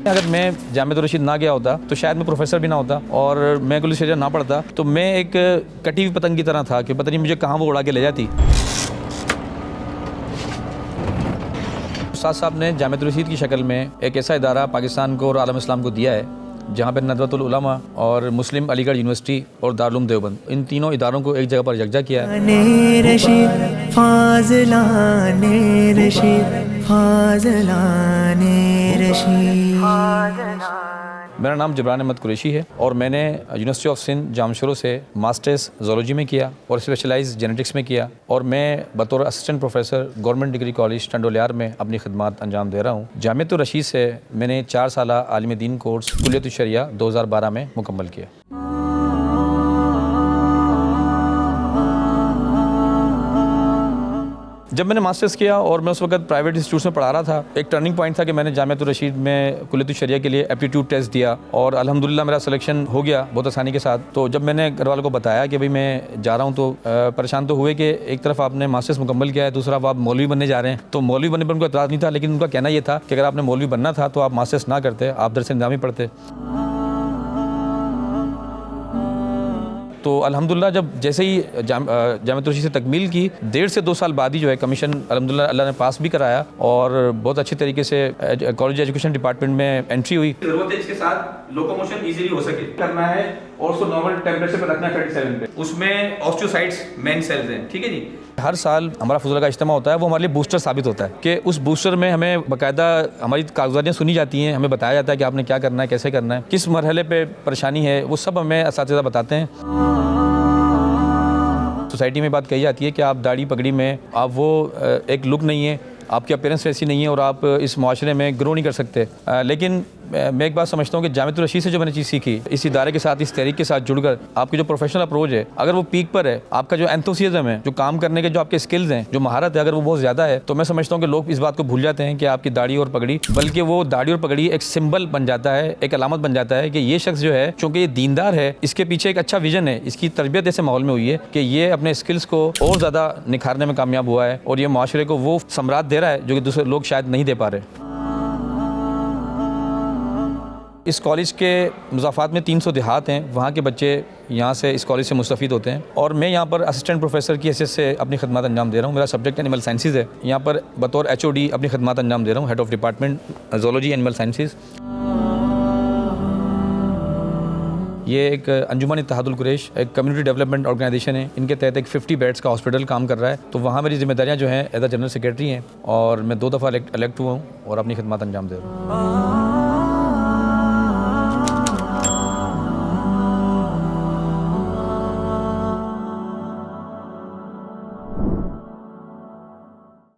अगर मैं जामिया रशीद ना गया होता तो शायद मैं प्रोफेसर भी ना होता और मैं कुलियत शरिया ना पढ़ता, तो मैं एक कटी हुई पतंग की तरह था कि पता नहीं मुझे कहाँ वो उड़ा के ले जाती। उस्ताद साहब ने जामिया रशीद की शक्ल में एक ऐसा इदारा पाकिस्तान को और आलम इस्लाम को दिया है जहाँ पर नदवतुल उलमा और मुस्लिम अलीगढ़ यूनिवर्सिटी और दारुल उलूम देवबंद, इन तीनों इदारों को एक जगह पर यकजा किया है। मेरा नाम जबरान अहमद कुरैशी है और मैंने यूनिवर्सिटी ऑफ सिंध जामशोरो से मास्टर्स ज़ूलॉजी में किया और स्पेशलाइज जेनेटिक्स में किया, और मैं बतौर assistant professor government degree college Tando Allahyar में अपनी खिदमत अंजाम दे रहा हूँ। जामिया रशीद से मैंने 4 साला आलिम दीन कोर्स कुलियत शरिया 2012 में मुकम्मल किया। जब मैंने मास्टर्स किया और मैं उस वक्त प्राइवेट इंस्टीट्यूट में पढ़ा रहा था, एक टर्निंग पॉइंट था कि मैंने जामिया रशीद में कुलियत शरिया के लिए एप्टीट्यूड टेस्ट दिया और अल्हम्दुलिल्लाह मेरा सिलेक्शन हो गया बहुत आसानी के साथ। तो जब मैंने घर वालों को बताया कि भाई मैं जा रहा हूँ, तो परेशान तो हुए कि एक तरफ आपने मास्टर्स मुकम्मल किया है, दूसरा आप मौलवी बनने जा रहे हैं। तो मौलवी बनने पर उनको एतराज़ नहीं था, लेकिन उनका कहना यह था कि अगर आपने मौलवी बनना था तो आप मास्टर्स ना करते, आप दरस निज़ामी पढ़ते। तो अल्हम्दुलिल्लाह जब जैसे ही जामिया रशीद से तकमील की, 1.5 से 2 साल बाद ही जो है कमीशन अल्हम्दुलिल्लाह अल्लाह ने पास भी कराया और बहुत अच्छी तरीके से कॉलेज एजुकेशन डिपार्टमेंट में एंट्री हुई। ज़रूरत है इसके साथ लोकोमोशन इजीली हो सके करना है और उसको नॉर्मल टेम्परेचर पर रखना है 37 पे। उसमें ऑस्टियोसाइट्स मेन सेल्स हैं, ठीक है जी। हर साल हमारा फुज़ला का इज्तिमा होता है, वो हमारे लिए बूस्टर साबित होता है कि उस बूस्टर में हमें बाकायदा हमारी कागज़ातियाँ सुनी जाती हैं, हमें बताया जाता है कि आपने क्या करना है, कैसे करना है, किस मरहले पे परेशानी है, वो सब हमें असातिज़ा बताते हैं। सोसाइटी में बात कही जाती है कि आप दाढ़ी पगड़ी में आप वो एक लुक नहीं है, आपकी अपीयरेंस वैसी नहीं है और आप इस माशरे में ग्रो नहीं कर सकते। लेकिन मैं एक बात समझता हूँ कि जामिया रशीद से जो मैंने चीज़ सीखी, इस इदारे के साथ, इस तहरीक के साथ जुड़कर, आपकी जो प्रोफेशनल अप्रोच है अगर वो पीक पर है, आपका जो एंथुसियाज्म है, जो काम करने के जो आपके स्किल्स हैं, जो महारत है, अगर वो बहुत ज़्यादा है, तो मैं समझता हूँ कि लोग इस बात को भूल जाते हैं कि आपकी दाढ़ी और पगड़ी, बल्कि वो दाढ़ी और पगड़ी एक सिंबल बन जाता है, एक अलामत बन जाता है कि ये शख्स जो है, चूँकि ये दीनदार है, इसके पीछे एक अच्छा विजन है, इसकी तरबियत ऐसे माहौल में हुई है कि ये अपने स्किल्स को और ज़्यादा निखारने में कामयाब हुआ है और ये माशरे को वो सम्राट दे रहा है जो कि दूसरे लोग शायद नहीं दे पा रहे। इस कॉलेज के मुज़ाफ़ात में 300 देहात हैं, वहाँ के बच्चे यहाँ से इस कॉलेज से मुस्तफ़ीद होते हैं और मैं यहाँ पर असिस्टेंट प्रोफेसर की हैसियत से अपनी खिदमत अंजाम दे रहा हूँ। मेरा सब्जेक्ट एनिमल साइंसेज़ है, यहाँ पर बतौर HOD अपनी खिदमत अंजाम दे रहा हूँ, head of department zoology animal sciences. ये एक अंजुमन इत्तेहादुल कुरैश, एक कम्युनिटी डेवलपमेंट ऑर्गेनाइजेशन है, इनके तहत एक 50 बेड्स का हॉस्पिटल काम कर रहा है। तो वहाँ मेरी जिम्मेदारियाँ जो हैं एज अ जनरल सेक्रेटरी हैं और मैं 2 दफ़ा इलेक्ट हुआ हूँ और अपनी खिदमत अंजाम दे रहा हूँ।